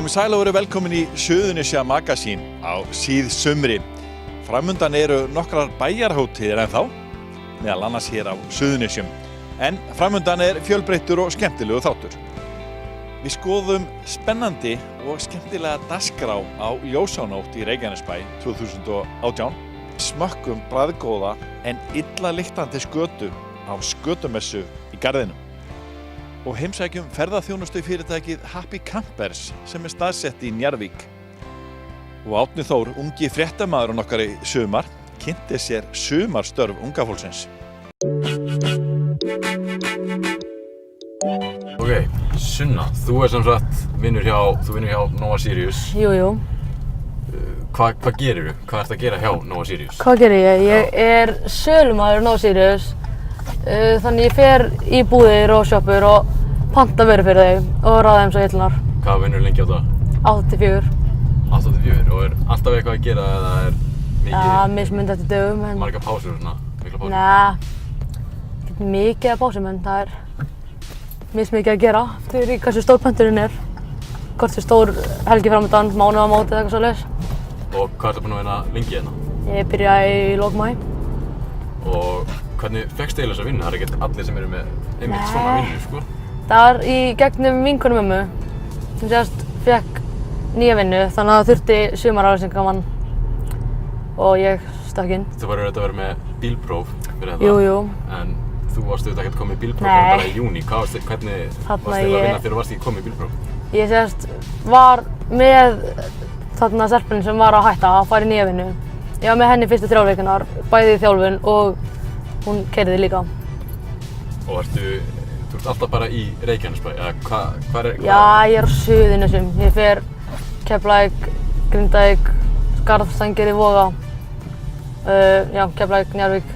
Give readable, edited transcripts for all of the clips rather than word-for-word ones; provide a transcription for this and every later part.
Komið sæl og verið velkomin í Suðurnesja Magasín á síðsumri. Framundan eru nokkrar bæjarhátíðir ennþá, meðal annars hér á Suðurnesjum. En framundan er fjölbreyttur og skemmtilegu þáttur. Við skoðum spennandi og skemmtilega dagskrá á Ljósanótt í Reykjanesbæ 2018. Smökkum bragðgóða en illa lyktandi skötu á skötumessu í Garðinum. Og heimsækjum ferðaþjónustu fyrirtækið Happy Campers sem er staðsett í Njarðvík. Og Árni Þór, ungi fréttamaðurinn okkar í sumar, kynnti sér sumarstörf unga fólksins. Ok, Sunna, þú sem sagt vinnur hjá Nova Sirius. Jú. Hvað gerirðu? Hvað ertu að gera hjá Nova Sirius? Hvað gerir ég? Ég er sölumaður Nova Sirius. Þannig ég fer í búðir og sjoppur og panta vöru fyrir þau og ráða þeim svo hillunar. Hvað vinnur lengi á það? 8-4. 8-4 og er alltaf eitthvað að gera eða er mikið? Ja, mismunandi eftir dögum. Margar pásur og svona? Mikla pásur? Nei, ekki mikið af pásum en það er mismikið að gera eftir hversu stór pönturinn er. Hvort sé stór helgi framöndan, mánuðamót eða eitthvað svoleiðis. Og hvað ertu búinn að vinna lengi hérna? Ég byrjaði í lok maí. Og hvernig fékkstu eiginlega þessa vinnu? Það er ekkert allir sem eru með einmitt svona vinnu, sko. Það var í gegnum vinkonu mömmu sem sérst fékk nýja vinnu þannig að það þurfti sumaraflýsingamann og ég stakk inn. Þú verður auðvitað að vera með bílpróf fyrir þetta. Jú. En þú varst auðvitað ekkert komið í bílpróf fyrir bara í júní. Hvernig varst þið að vinna þegar þú varst ekki komið í bílpróf? Ég sérst var með þarna stelpunni sem var að hætta að fara í nýja vinnu. Ég var með henni fyrstu 3 vikurnar, bæði í þjálfun og hún keyrði líka. Og þú ert alltaf bara í Reykjanesbæ, eða hvað er? Já, ég er á Suðurnesjum. Ég fer Keflavík, Grindavík, Skarðstangir í Voga. Keflavík, Njarðvík,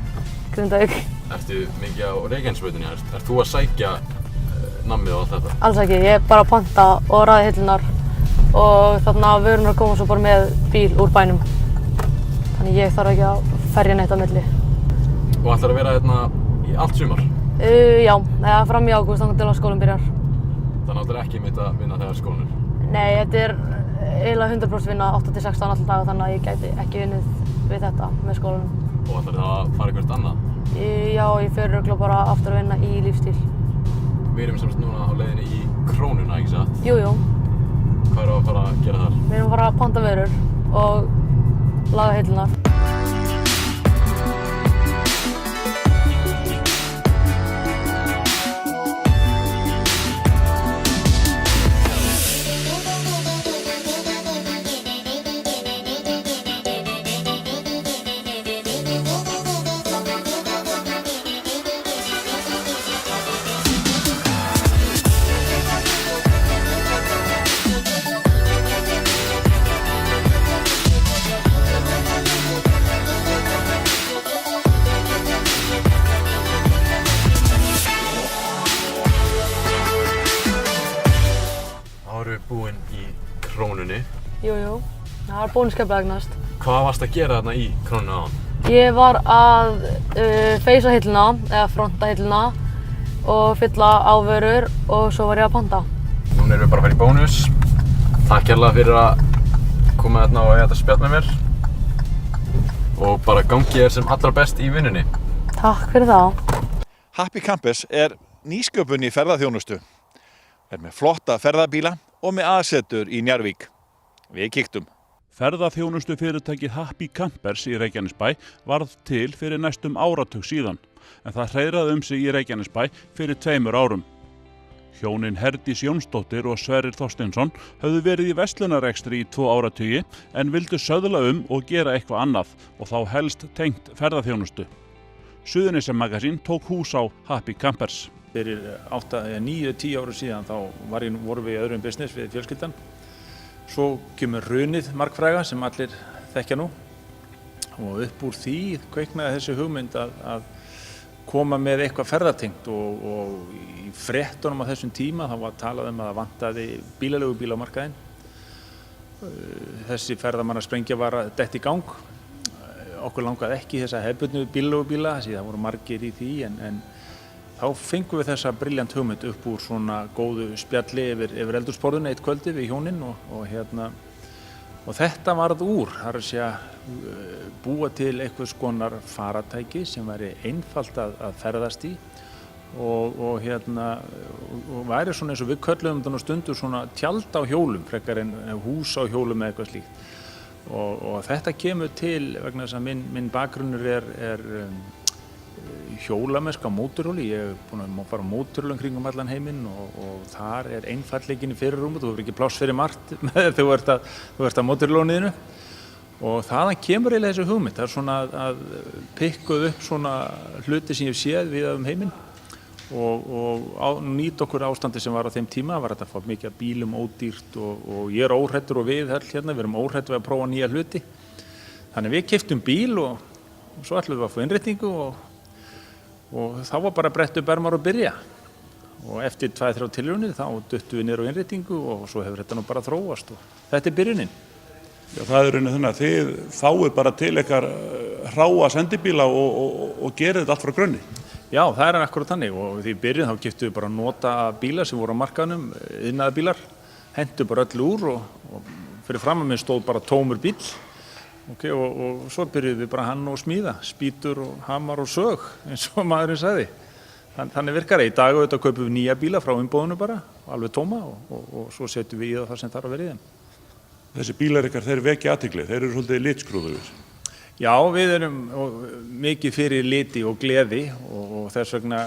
Grindavík. Ertu mikið á Reykjanesbrautinni? Ert þú að sækja nammið og allt þetta? Alls ekki, ég er bara að panta og raða hillunar og þarna vörunar koma svo bara með bíl úr bænum. Þannig ég þarf ekki að ferja neitt á milli. Og ætlar að vera hérna í allt sumar? Já, eða fram í ágúst þangað til að skólinn byrjar. Þannig að þú ætlar ekki að vinna þegar skólinn er? Nei, þetta er eiginlega 100% vinna 8-16 alltaf daga þannig að ég gæti ekki unnið við þetta með skólanum. Og ætlar það að fara eitthvað annað? Já, ég fer örugglega bara aftur að vinna í lífstíl. Við erum semst núna á leiðinni í Krónuna, ekki satt? Jú. Hvað erum við að fara að gera þar? Við erum að fara að panta vörur og laga hillunar. Búinn í Krónunni. Jú, það var bónuskepplega næst. Hvað varst að gera þarna í Krónunni áðan? Ég var að feysa hilluna, eða fronta hilluna og fylla á vörur og svo var ég að panta. Núna erum við bara að fara í bónus. Takk kærlega fyrir að koma þarna og eiga þetta spjall með mér. Og bara gangi þér sem allra best í vinnunni. Takk fyrir það. Happy Campers er nýsköpun í ferðaþjónustu. Er með flotta ferðabíla og með aðsetur í Njarðvík. Við kíktum. Ferðaþjónustu fyrirtækið Happy Campers í Reykjanesbæ varð til fyrir næstum áratug síðan, en það hreiðraði sig í Reykjanesbæ fyrir 2 árum. Hjónin Herdís Jónsdóttir og Sverrir Þorsteinsson höfðu verið í verslunarrekstri í 2 áratugi en vildu söðla og gera eitthvað annað og þá helst tengt ferðaþjónustu. Suðurnesja Magasín tók hús á Happy Campers. Fyrir 9-10 árum síðan þá vorum við í öðrum business við fjölskyldan. Svo kemur hrunið margfræga sem allir þekkja nú og upp úr því kveiknaði þessi hugmynd að koma með eitthvað ferðatengt og í fréttunum á þessum tíma þá var talað að það vantaði bílaleigubíla á markaðinn. Þessi ferðamannasprengja var að detta í gang. Okkur langaði ekki þessa hefðbundnu bílaleigubíla því það voru margir í því en þá fengum við þessa brilljant hugmynd upp úr svona góðu spjalli yfir eldhúsborðinu eitt kvöldi við hjónin og þetta varð úr, það er að segja búa til einhvers konar faratæki sem væri einfalt að ferðast í og væri svona eins og við kölluðum þetta stundur svona tjald á hjólum frekar en hús á hjólum eða eitthvað slíkt og þetta kemur til vegna þess að minn bakgrunnur er hjólamennska á mótorhjóli. Ég er búinn að fara á mótorhjólum kringum allan heiminn og þar er einfaldleikinn í fyrirrúmi, þú hefur ekki pláss fyrir margt þegar þú ert á mótorhjólunniðinu og þaðan kemur eiginlega þessi hugmynd, það er svona að pikkuð upp svona hluti sem ég hef séð við heiminn og nýta okkur ástandi sem var á þeim tíma, var þetta að fá mikið af bílum ódýrt og ég er óhræddur og við hérna, við erum óhræddur við að prófa nýja hluti. Þannig við keyptum bíl og svo ætlum við að fá innréttingu og þá var bara brett upp ermar og byrja. Og eftir 2-3 tilraunir þá duttum við niður á innréttingu og svo hefur þetta nú bara þróast og þetta er byrjunin. Já, það er raunin þannig að þið fáið bara til ykkar hráa sendibíla og gerið þetta allt frá grunni. Já, það er akkurat þannig og því í byrjun þá keyptum við bara nota bíla sem voru á markaðnum, iðnaðarbílar, hentum bara öll úr og fyrir fram að mér stóð bara tómur bíl og svo byrjuðum við bara hann og smíða, spýtur og hamar og sög eins og maðurinn sagði. Þannig virkar það. Í dag auðvitað kaupum við nýja bíla frá umbúðinu bara, alveg tóma og svo setjum við í það sem þarf að vera í þeim. Þessi bílar ykkar, þeir vekja athygli, þeir eru svolítið litskrúðugir. Já, við erum mikið fyrir liti og gleði og þess vegna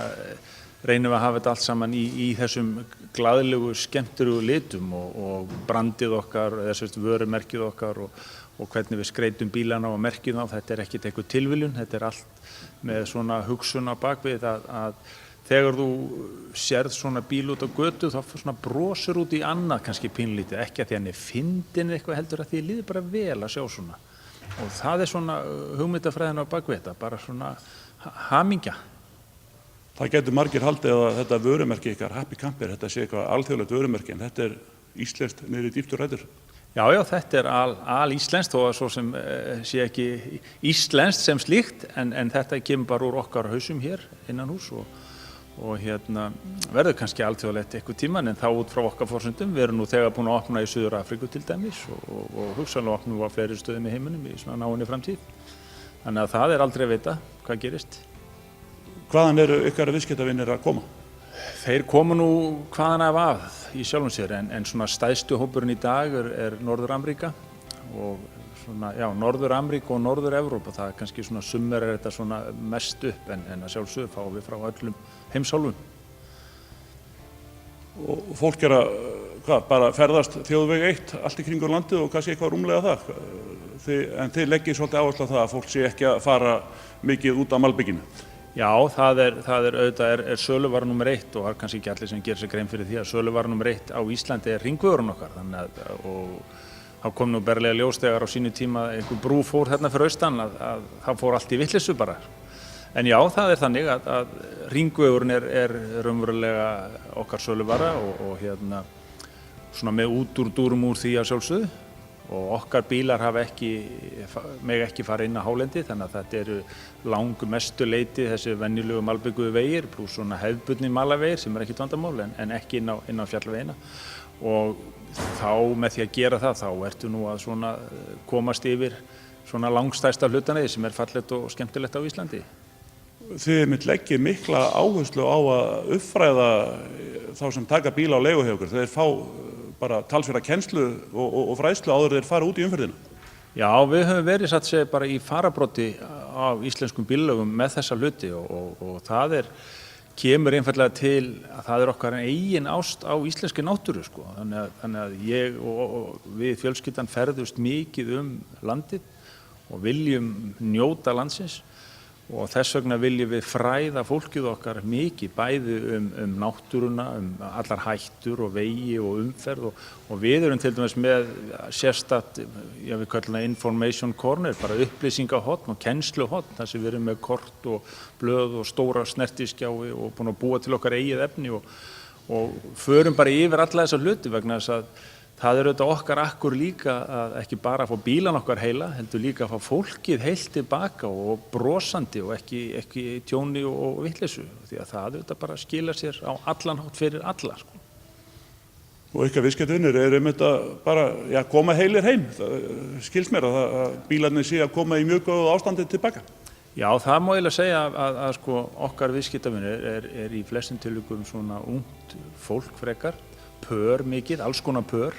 reynum við að hafa þetta allt saman í þessum glaðlegu, skemmtilegu litum og brandið okkar, vörumerkið okkar og hvernig við skreytum bílana og merkjum þá. Þetta er ekkert eitthvað tilviljun, þetta er allt með svona hugsun á bakvið að þegar þú sérð svona bíl út á götu þá svona brosir út í annað kannski pínlítið, ekki að því hann er fyndinn eitthvað heldur að því líður bara vel að sjá svona. Og það er svona hugmyndafræðin á bakvið þetta, bara svona hamingja. Það getur margir haldið að þetta vörumerki ykkar, Happy Camper, þetta sé eitthvað alþjóðlegt vörumerki en þetta er íslenskt niður í dýpstu rætur. Já, þetta er íslenskt og svo sem sé ekki íslenskt sem slíkt en þetta kemur bara úr okkar hausum hér innan hús og verður kannski alþjóðlegt eitthvað tíman en þá út frá okkar forsendum. Við erum nú þegar búin að opna í Suður Afríku til dæmis og hugsanlega opnum við á fleiri stöðum í heiminum í svona náinni framtíð. Þannig að það er aldrei að vita hvað gerist. Hvaðan eru ykkar viðskiptavinir að koma? Þeir koma nú hvaðan af í sjálfum sér en svona stærstu hópurinn í dag er Norður-Ameríka og svona, já, Norður-Ameríka og Norður-Evrópa, það er kannski svona summer er þetta svona mest upp en að sjálfsögðu fáum við frá öllum heimsálfum. Og fólk er að bara ferðast þjóðveg 1 allt í kringur landið og kannski eitthvað rúmlega það. En þið leggið svolítið áherslu á það að fólk sé ekki að fara mikið út á malbygginu. Já, það er auðvitað söluvara númer 1 og það er kannski ekki allir sem gerir sér grein fyrir því að söluvara númer 1 á Íslandi er hringvegurinn okkar. Þannig að þá kom nú berlega ljós þegar á sínu tíma einhver brú fór hérna fyrir austan að það fór allt í vitleysu bara. En já, það er þannig að hringvegurinn er raunverulega okkar söluvara og svona með útúrdúrum úr því að sjálfsögðu og okkar bílar mega ekki fara inn á hálendi þannig að þetta eru langmestu leyti þessi venjulegu malbikuðu vegir pluss svona hefðbundni malavegir sem er ekkert vandamál en ekki inn á fjallvegina og þá með því að gera það þá ertu nú að svona komast yfir svona langstærsta hlutanið sem er fallegt og skemmtilegt á Íslandi. Þið leggið mikla áherslu á að uppfræða þá sem taka bíla á leigu hjá ykkur. Þeir fá bara talsverða kennslu og fræðslu áður þeir fara út í umferðina. Já, við höfum verið satt segja bara í farabroddi á íslenskum bíllögum með þessa hluti og það kemur einfallega til að það er okkar eigin ást á íslenski náttúru sko. Þannig að ég og við fjölskyldan ferðust mikið landið og viljum njóta landsins og þess vegna viljum við fræða fólkið okkar mikið bæði náttúruna, allar hættur og vegi og umferð og við erum til dæmis með sérstakt, við kallum það information corner, bara upplýsingahotn og kennsluhotn þar sem við erum með kort og blöð og stóra snertiskjái og búin að búa til okkar eigið efni og förum bara yfir alla þessa hluti vegna þess að það auðvitað okkar akkur líka að ekki bara fá bílan okkar heila, heldur líka að fá fólkið heilt tilbaka og brosandi og ekki tjóni og vitleysu, því að það auðvitað bara skila sér á allan hátt fyrir alla, sko. Og ykkar viðskiptavinir einmitt að bara koma heilir heim. Það skilst mér að bílarnir sé að koma í mjög góðu ástandi tilbaka. Já, það má eiginlega segja að sko, okkar viðskiptavinir er í flestum tilvikum svona ungt fólk frekar, pör mikið, alls konar pör,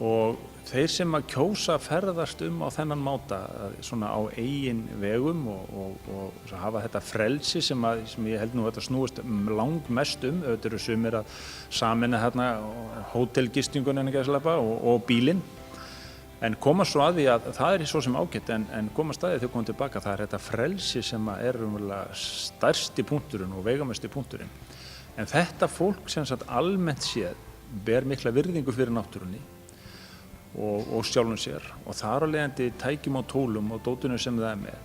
og þeir sem að kjósa ferðast á þennan máta svona á eigin vegum og hafa þetta frelsi sem ég held nú að þetta snúist langmest auðvitað eru sumir að sameina hérna hótelgistingun og bílinn, en koma svo að því að það er svo sem ágætt, en koma staðið þau koma tilbaka, það er þetta frelsi sem er stærsti punkturinn og veigamesti punkturinn. En þetta fólk sem sagt almennt séð ber mikla virðingu fyrir náttúrunni og sjálfum sér, og þar af leiðandi tækjum og tólum og dótinu sem það er með.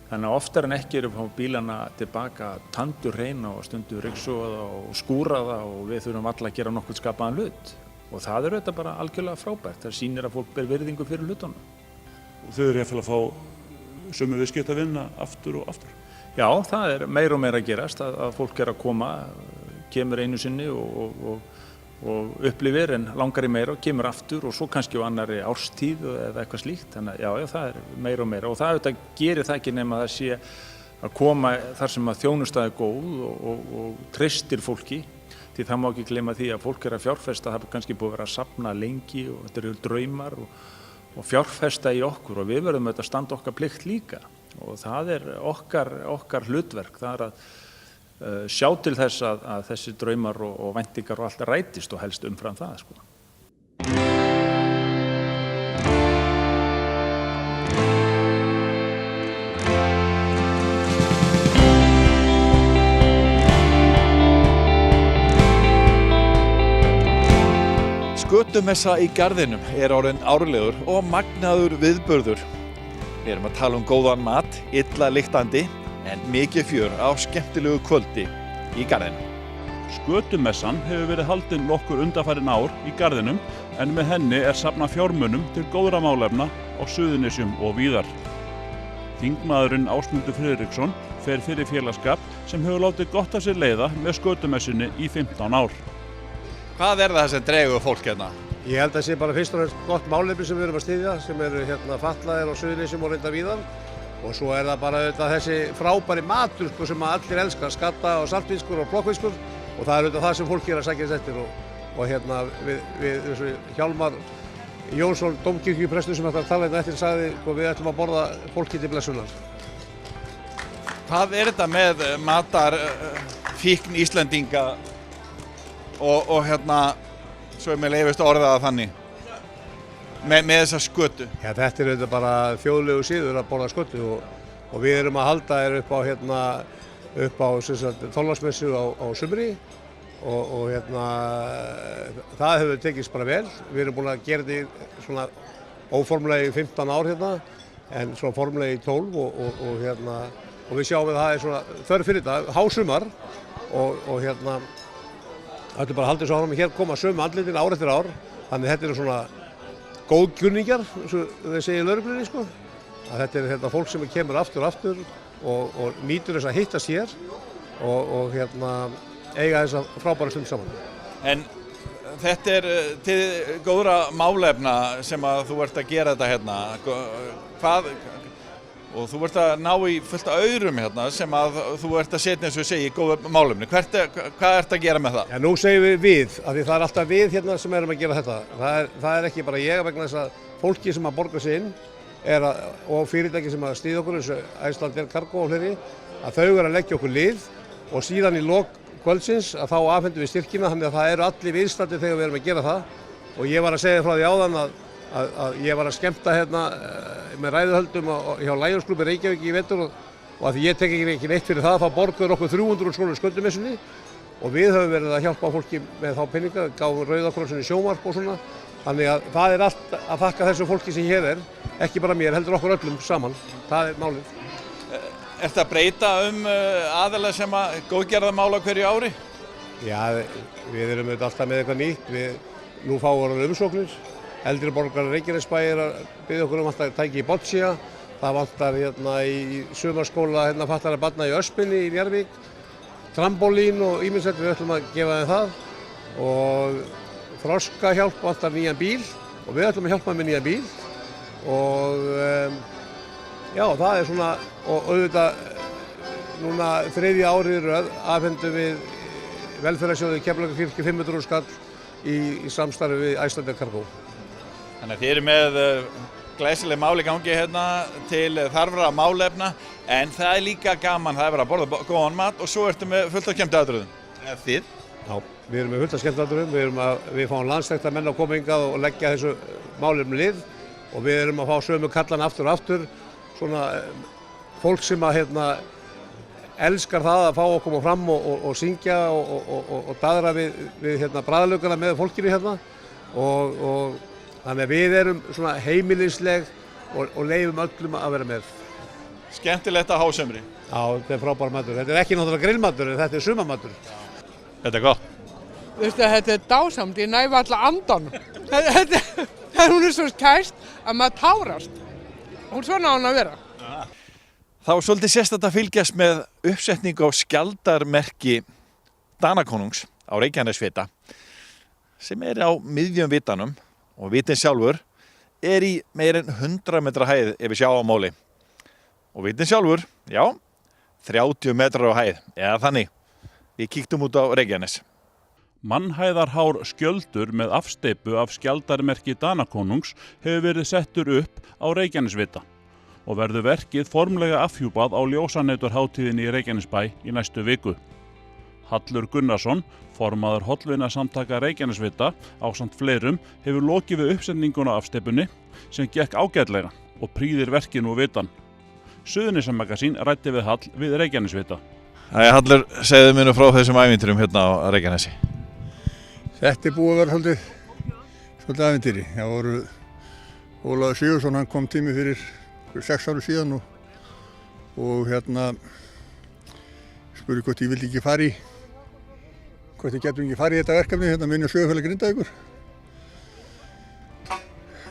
Þannig að oftar en ekki eru að fá bílana tilbaka tandur hreina og stundu ryksuga og skúra það, og við þurfum alla að gera nokkuð skapaðan hlut. Og það er auðvitað bara algjörlega frábært. Það sýnir að fólk ber virðingu fyrir hlutunum. Og þau eru að fá sömu viðskiptavina aftur og aftur? Já, það er meira og meira að gerast, að fólk er að koma, kemur einu sinni og upplifir en langar í meira og kemur aftur og svo kannski á annarri árstíð eða eitthvað slíkt. Þannig að já, það er meira og meira, og það auðvitað gerir það ekki nema að það sé að koma þar sem að þjónusta er góð og treystir fólki, því það má ekki gleyma því að fólk er að fjárfesta, það er kannski búið að vera að safna lengi og þetta eru draumar og fjárfesta í okkur, og við verðum auðvitað að standa okkar plikt líka, og það er okkar hlutverk, það er að sjá til þess að þessi draumar og væntingar og allt rætist, og helst umfram það, sko. Skötumessa í Garðinum er orðinn árlegur og magnaður viðburður. Við erum að tala góðan mat, illa lyktandi, en mikið fjör á skemmtilegu kvöldi í Garðinum. Skötumessan hefur verið haldin nokkur undanfarin ár í Garðinum, en með henni er safnað fjármunum til góðra málefna á Suðurnesjum og víðar. Þingmaðurinn Ásmundur Friðriksson fer fyrir félagsskap sem hefur látið gott af sér leiða með skötumessunni í 15 ár. Hvað er það sem dregur fólk hérna? Ég held að það sé bara fyrst og fremst gott málefni sem við erum að styðja, sem eru fatlaðir á Suðurnesjum og reyndar víðar. Og svo er það bara þessi frábæri matur sem allir elskar, skatta og saltfiskur og plokkfiskur, og það er það sem fólk er að sækjast eftir. Og við Hjálmar Jónsson, dómkirkjuprestur sem ætlar að tala hérna eftir, sagði við ætlum að borða fólki til blessunar. Hvað er þetta með matarfíkn Íslendinga og svo er mér leyfist að orða það þannig, með þessa skötu? Já, þetta er bara þjóðlegu síður að borða skötu, og við erum að halda upp á Þorláksmessu á sumri, og það hefur tekist bara vel. Við erum búin að gera þetta svona óformlega í 15 ár en svona formlega í 12, og við sjáum að það er svona þörf fyrir þetta, hásumar, og þetta er bara að halda þessu áfram. Hér koma sömu andlitin ár eftir ár, þannig þetta eru svona góðgjörningjar, eins og þeir segja í lögreglunni, sko. Að þetta er fólk sem kemur aftur og aftur og nýtur þess að hittast hér og eiga þessa frábæra stund saman. En þetta er til góðra málefna sem að þú ert að gera þetta hérna. Og þú ert að ná í fullt af aurum hérna sem að þú ert að setja, eins og ég segi, í góða málefni. Hvað ert að gera með það? Já, nú segjum við, af því það er alltaf við hérna sem erum að gera þetta. Það er ekki bara ég, vegna þess að fólki sem að borga sig inn og fyrirtæki sem að styðja okkur, eins og Icelandair Cargo og fleiri, að þau eru að leggja okkur lið, og síðan í lok kvöldsins að þá afhendum við styrkina, þannig að það eru allir viðstaddir þegar við erum að gera það. Og ég var að segja frá því áðan að ég var að skemmta hérna með ræðuhöldum hjá Lions Club í Reykjavík í vetur, og að því ég tek ekki neitt fyrir það, þá borguður okkur 300 krónur skötumessunni, og við höfum verið að hjálpa fólki með þá peninga, gáfum Rauða krossinum sjónvarp og svona. Þannig að það er allt að þakka þessu fólki sem hér er, ekki bara mér, heldur okkur öllum saman. Það er málið. Ertu að breyta aðila sem að góðgerða mála hverju ári? Já, við erum alltaf með eitthvað nýtt. nú fáum við umsóknir. Eldri borgarar Reykjanesbæjar að biðja okkur að tækja í boccia. Það vantar í sumarskóla fatlaðra barna í Öspinni í Njarðvík. Trampólín og ýmislegt, við ætlum að gefa þeim það. Og þroskahjálp vantar nýjan bíl og við ætlum að hjálpa með nýjan bíl. Og já, það svona, og auðvitað núna 3. árið í röð afhendum við velferðarsjóði Keflavíkurkirkju 500.000 skall í samstarfi við Icelandair Cargo. Þannig að þið eru með glæsileg mál í gangi hérna til þarfra málefna, en það er líka gaman, það er verið að borða góðan mat og svo ertu með fullt af skemmtiatriðum. Eða þið? Já, við erum með fullt af skemmtiatriðum, við fáum landsþekkta menn að koma hingað og leggja þessu málefni lið og við erum að fá sömu kallan aftur og aftur, svona fólk sem að elskar það að fá að koma fram og syngja og daðra við bragðlaugana með fólkinu hérna og þannig að við erum svona heimilisleg og leyfum öllum að vera með. Skemmtilegt að hásumri. Já, þetta er frábær matur. Þetta er ekki náttúrulega grillmatur, þetta er sumarmatur. Þetta er gott. Veistu, þetta er dásamt, ég næ varla andanum. Hún er svo kæst að maður tárast. Hún svona á hún að vera. Þá er svolítið sérstakt að fylgjast með uppsetningu á skjaldarmerki Danakonungs á Reykjanesvita sem er á miðjum vitanum og vitinn sjálfur er í meira en 100 metra hæð yfir sjávarmáli. Og vitinn sjálfur, já, 30 metrar á hæð, eða þannig. Við kíktum út á Reykjanes. Mannhæðarhár skjöldur með afsteypu af skjaldarmerki Danakonungs hefur verið settur upp á Reykjanesvita og verður verkið formlega afhjúpað á ljósaneiturhátíðinni í Reykjanesbæ í næstu viku. Hallur Gunnarsson, formaður hollvinasamtaka Reykjanesvita ásamt fleirum, hefur lokið við uppsetninguna af steypunni sem gekk ágætlega og prýðir verkið nú vitan. Suðurnesjamagasín ræddi við Hall við Reykjanesvita. Æja, Hallur, segðu mér nú frá þessum ævintýrum hérna á Reykjanesi. Þetta er búið að vera svolítið ævintýri. Það voru Ólafur Sigurðsson, hann kom til mig fyrir 6 árum síðan og spurði hvort ég vildi ekki fara í hvort ég getum ekki farið í þetta verkefni minni Sögufélag Grindavíkur.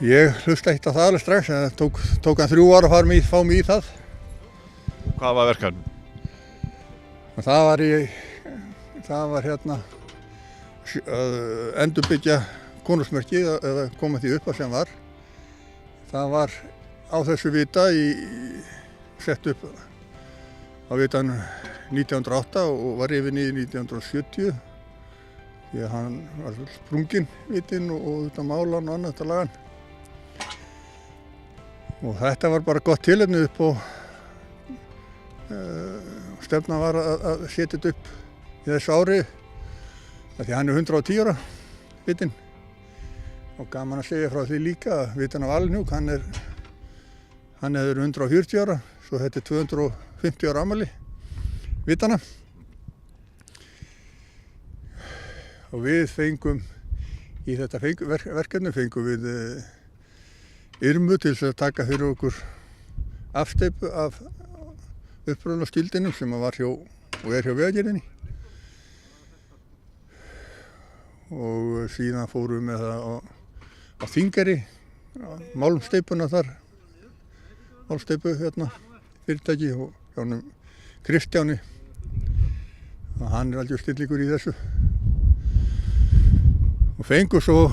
Ég hlusta ekkert á það alveg strax, en það tók hann 3 ár að fá mig í það. Hvað var verkefni? Og það var að endurbyggja konungsmerkið eða koma því upp að sem var. Það var á þessu vita sett upp á vitan 1908 og var rifinn í 1970. Því að hann var sprunginn vitinn og þetta málan og annað þetta lagan. Og þetta var bara gott tilefni upp og stefnan var að setja þetta upp í þessu ári. Því hann er 110 ára vitinn. Og gaman að segja frá því líka að vitinn af Alnjúk, hann er 140 ára, svo þetta er 250 ára afmæli vitana. Og við fengum í þetta verkefni við Irmu til að taka fyrir okkur afsteypu af upprunaskildinum sem var hjá og er hjá Vegagerðinni. Og síðan fórum við með það á Þingeyri, málmsteypuna þar, málmsteypu fyrirtæki og hjá honum Kristjáni. Og hann er algjör snillingur í þessu. Og fengur svo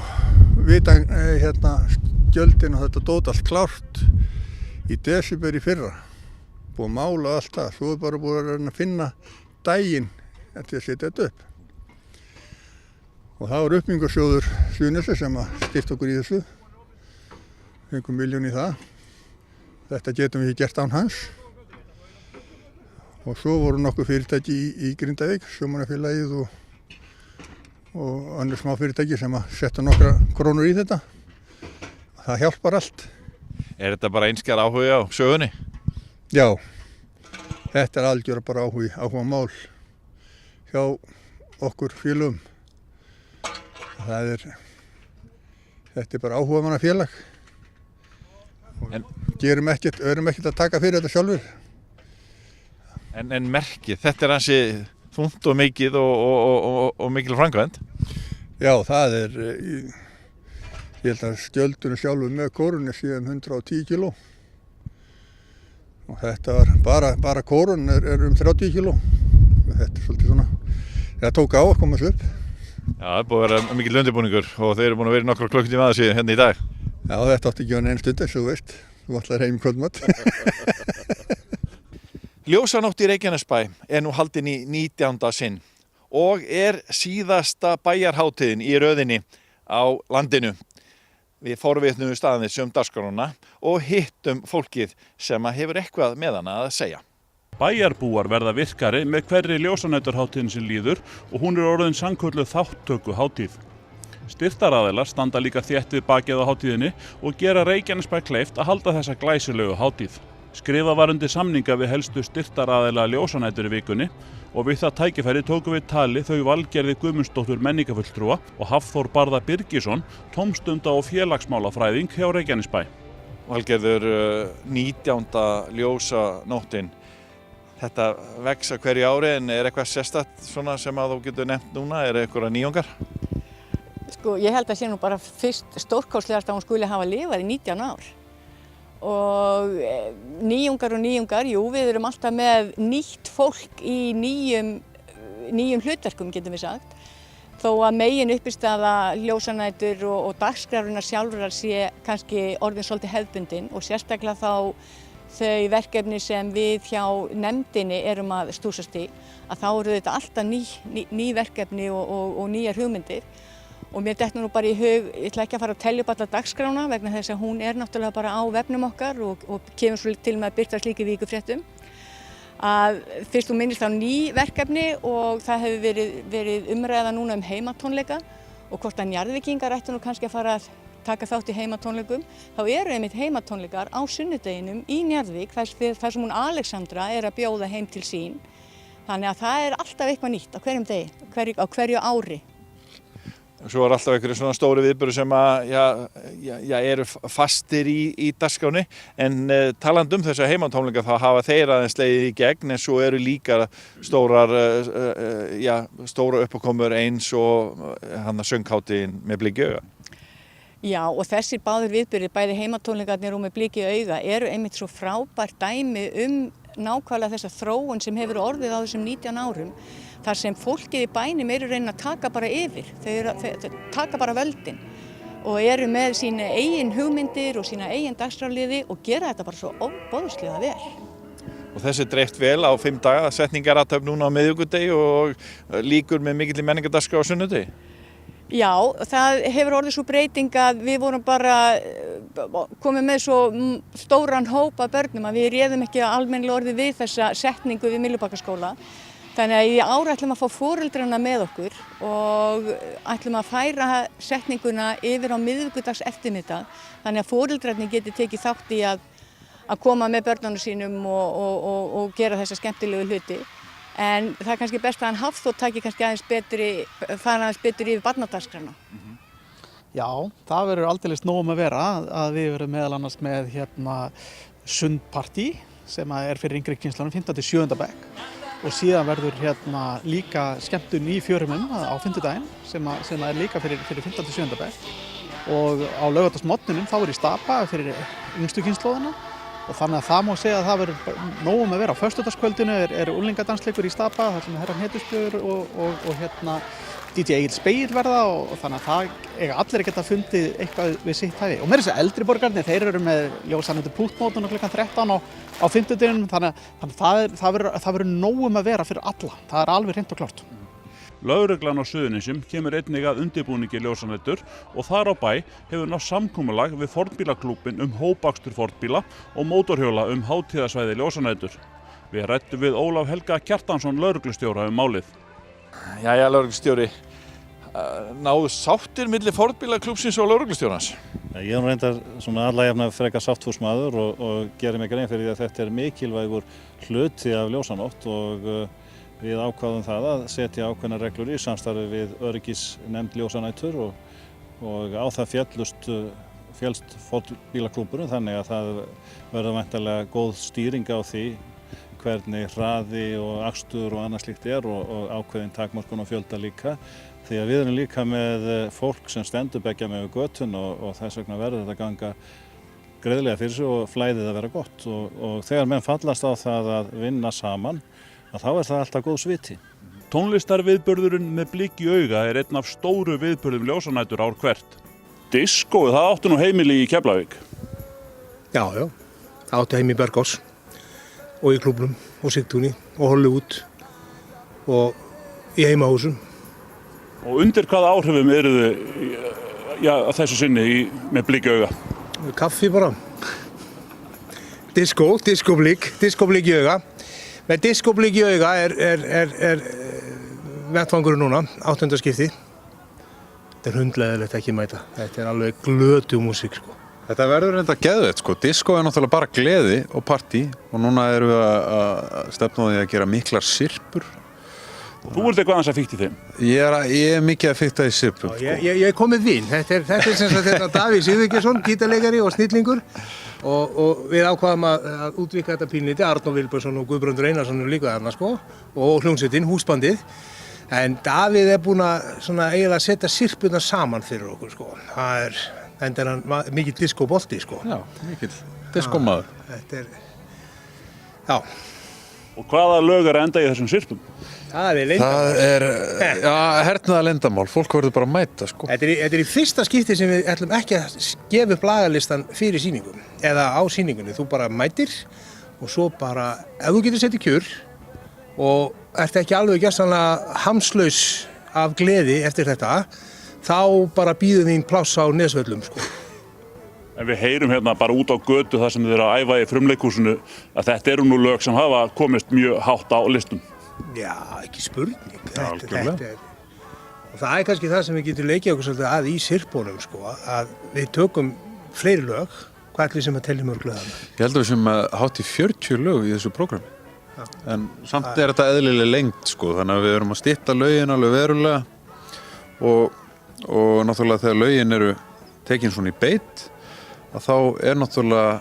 vita skjöldin og þetta dót allt klárt í desember í fyrra. Búið að mála allt það, svo er bara búið að reyna að finna daginn eftir að setja þetta upp. Og það var uppbyggingarsjóður Suðurnesja sem að styrkti okkur í þessu. Fengum 1 milljón í það. Þetta getum við ekki gert án hans. Og svo voru nokkuð fyrirtæki í Grindavík, Sjómannafélagið og önnur smá fyrirtæki sem að setja nokkra krónur í þetta. Það hjálpar allt. Er þetta bara einskjær áhuga á sögunni? Já, þetta er algjör bara áhuga mál hjá okkur félögum. Þetta er bara áhugamannafélag. Erum ekkert að taka fyrir þetta sjálfur. En merkið, þetta er ansi þungt og mikið og mikil framkvæmd? Já, það er Ég held að skjöldunum sjálfur með kórunni séu 110 kíló. Og þetta var bara kórun er 30 kíló. Þetta svolítið svona, það tók á að koma þessu upp. Já, það búið að vera mikill undirbúningur og þeir eru búin að vera í nokkra klukkutíma að þessu hérna í dag. Já, þetta átti ekki að vera einn stund eins og þú veist. Þú ætlar heim í kvöldmat. Ljósanótt í Reykjanesbæ nú haldin í 19. sinn og síðasta bæjarhátíðin í röðinni á landinu. Við forvitnum staðins dagskrána og hittum fólkið sem hefur eitthvað með hana að segja. Bæjarbúar verða virkari með hverri ljósanæturhátíðin sem líður og hún orðin sannkölluð þátttökuhátíð. Styrktaraðilar standa líka þétt við bakið á hátíðinni og gera Reykjanesbæ kleift að halda þessa glæsilegu hátíð. Skrifað var undir samninga við helstu styrktaraðila ljósanætur í vikunni og við það tækifæri tókum við tali þau Valgerði Guðmundsdóttur menningarfulltrúa og Hafþór Barða Birgisson, tómstunda- og félagsmálafræðing hjá Reykjanesbæ. Valgerður, 19. ljósanóttin. Þetta vex að hverju ári en eitthvað sérstakt svona sem að þú getur nefnt núna? Eitthvað nýjungar? Sko, ég held að sé nú bara fyrst stórkostlegast að hún skuli hafa lifað í 19 ár. Og nýjungar, jú, við erum alltaf með nýtt fólk í nýjum hlutverkum, getum við sagt. Þó að megin uppistaða ljósanætur og dagskrárinnar sjálfrar sé kannski orðin svolítið hefðbundin og sérstaklega þá þau verkefni sem við hjá nefndinni erum að stúsast í, að þá eru þetta alltaf ný verkefni og nýjar hugmyndir. Og mér dettur nú bara í hug, ég ætla ekki að fara að telja upp alla dagskrána vegna þess að hún náttúrulega bara á vefnum okkar og kemur svo til með að birtast líka í vikufréttum. Að fyrst þú minnist á ný verkefni og það hefur verið umræða núna heimatónleika og hvort að Njarðvíkingar ættu nú kannski að fara að taka þátt í heimatónleikum, þá eru einmitt heimatónleikar á sunnudeginum í Njarðvík þar sem hún Alexandra er að bjóða heim til sín. Þannig að það er alltaf eitthvað nýtt á hverjum degi, á hverju ári. Svo alltaf einhverju svona stóri viðburðir sem eru fastir í dagskráni en talandi þessa heimatónleika þá hafa þeir aðeins slegið í gegn en svo eru líka stóra uppákomur eins og sönghátíðin með bliki í auga. Já, og þessir báðir viðburðir, bæði heimatónleikarnir og með bliki í auga, eru einmitt svo frábært dæmi nákvæmlega þessa þróun sem hefur orðið á þessum 19 árum. Þar sem fólkið í bænum eru reyna að taka bara yfir, þau taka bara völdin og eru með sína eigin hugmyndir og sína eigin dagskrárliði og gera þetta bara svo ofboðslega vel. Og þessi dreift vel á 5 daga, setningarathöfn núna á miðvikudegi og líkur með mikilli menningardagskrá á sunnudegi? Já, það hefur orðið svo breyting að við vorum bara komið með svo stóran hóp af börnum að við réðum ekki almennilega orðið við þessa setningu við Myllubakkaskóla. Þannig að í ár ætlum að fá foreldrana með okkur og ætlum að færa setninguna yfir á miðvikudags eftirmiddag. Þannig að foreldrarnir geti tekið þátt í að koma með börnunum sínum og gera þessa skemmtilegu hluti. En það er kannski best að hann Hafþór taki kannski fara aðeins betur yfir barnadagskrána. Já, það verður aldeilis nóg að vera að við verðum meðal annars með sundpartí sem er fyrir yngri kynslunum 5. til 7. bekk. Og síðan verður líka skemmtun í fjörumum á fimmtudaginn sem er líka fyrir 5. til 7. bekk. Og á laugardagsmorgninum þá er í Stapa fyrir yngstu kynslóðina. Og þannig að það má segja að það verður nóg að vera. Á föstudagskvöldinu er unglingadansleikur í Stapa, þar sem herra Hnetusbjör og DJ Egil Spegill verða og þannig að það eiga allir að geta fundið eitthvað við sitt hæfi. Og meira þess að eldri borgarnir, þeir eru með ljósanætur púttmótun kl. 13 á fimmtudeginum, þannig að það verður nóg að vera fyrir alla. Það er alveg hreint og klárt. Lögreglan á Suðurnesjum kemur einnig að undirbúningi ljósanætur og þar á bæ hefur náð samkomulag við fornbílaklúbbinn hópakstur fornbíla og mótorhjóla hátíðasvæði ljósanætur. Við ræddum við Ólaf Helga Kjartansson lögreglustjóra málið. Jæja, lögreglustjóri, náðu sáttir milli fornbílaklúbbsins og lögreglustjórans? Ég er reyndar alla jafna frekar sáttfús maður og gerir mig grein fyrir því að þetta er mikilvægur hluti af ljósanótt og við ákváðum það að setja ákveðnar reglur í samstarfi við öryggisnefnd ljósanætur og á það féllst fornbílaklúbburinn þannig að það verður væntanlega góð stýring á því hvernig hraði og akstur og annað slíkt og ákveðin takmörkun og fjölda líka. Því að við erum líka með fólk sem stendur beggja megin við götun og þess vegna verður þetta ganga greiðlega fyrir sig og flæðið að vera gott. Og þegar menn fallast á það að vinna saman, þá er það alltaf góðs viti. Tónlistarviðburðurinn með blik í auga er einn af stóru viðburðum ljósanætur ár hvert. Diskóið, það áttu nú heimili í Keflavík. Já, það áttu heim í Bergás og í klúbnum og Sigtúni og Hollywood og í heimahúsum. Og undir hvaða áhrifum eru þið að þessu sinni með blik í auga? Kaffi bara. Diskóblik í auga. Með diskóblik í auga er vettvangurinn núna, 8. skipti. Þetta er hundleiðilegt ekki mæta. Þetta er alveg glötu músík, sko. Þetta verður enda geðveikt, sko. Diskó er náttúrulega bara gleði og partí og núna erum við að stefna á því að gera miklar sirpur. Þú ert eitthvað aðeins að fikta í þeim? Ég er mikið að fikta í sirpum. Sko. Ég er komið vinn. Þetta er sem sagt Davíð Sigurgeirsson, gítarleikari og snillingur og við ákvaðum að útvíkka þetta pínlítið. Arnór Vilbergsson og Guðbrandur Einarsson eru líka þarna, sko, og hljómsveitin, húsbandið. En Davíð er búinn að eiginlega setja sirpuna saman fyrir okkur, sko. Það er, enda er hann mikill diskóbolti, sko. Já, mikill diskómaður. Þetta er, já. Og hvaða lög er enda í þessum sirpum? Það er leyndamál. Það er, hernaða leyndamál. Fólk verður bara að mæta, sko. Þetta er í fyrsta skipti sem við ætlum ekki að gefa upp lagalistan fyrir sýningum. Eða á sýningunni. Þú bara mætir og svo bara, ef þú getur sett í kjör og ert ekki alveg gjörsamlega hamslaus af gleði eftir þetta, þá bara býður þín pláss á Nesvöllum, sko. En við heyrum hérna bara út á götu þar sem þið eru að æfa í frumleikhúsinu að þetta eru nú lög sem hafa komist mjög hátt á listum. Já, ekki spurning. Þetta er, og það er kannski það sem við getum leikið okkur svolítið að í sirpunum, sko, að við tökum fleiri lög, hvað ætlum við sem að telja mörg lög þarna? Ég held að við sem að hátt í 40 lög í þessu prógrami. Já. En samt er þetta eðlileg lengt, sko, þannig að við erum að stytta lögin alveg verulega og náttúrulega þegar lögin eru tekin svona í beit, að þá er náttúrulega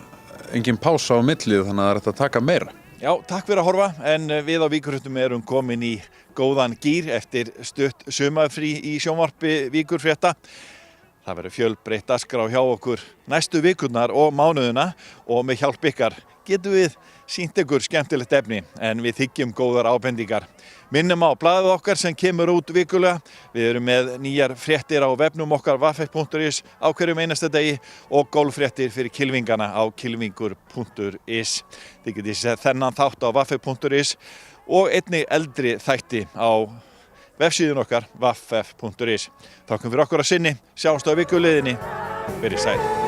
engin pása á millið, þannig að það er hægt að taka meira. Já, takk fyrir að horfa, en við á Víkurfréttum erum komin í góðan gír eftir stutt sumarfrí í sjónvarpi Víkurfrétta. Það verður fjölbreytt dagskrá hjá okkur næstu vikurnar og mánuðina og með hjálp ykkar getum við sýnt ykkur skemmtilegt efni en við þiggjum góðar ábendingar. Minnum á blaðið okkar sem kemur út vikulega. Við erum með nýjar fréttir á vefnum okkar vaff.is á hverjum einasta degi og golffréttir fyrir kylfingana á kylfingur.is. Þið getið séð þennan þátt á vaff.is og einnig eldri þætti á vefsíðun okkar vaff.is. Þakkum fyrir okkur að sinni. Sjáumst á vikuleiðinni. Verið sæl.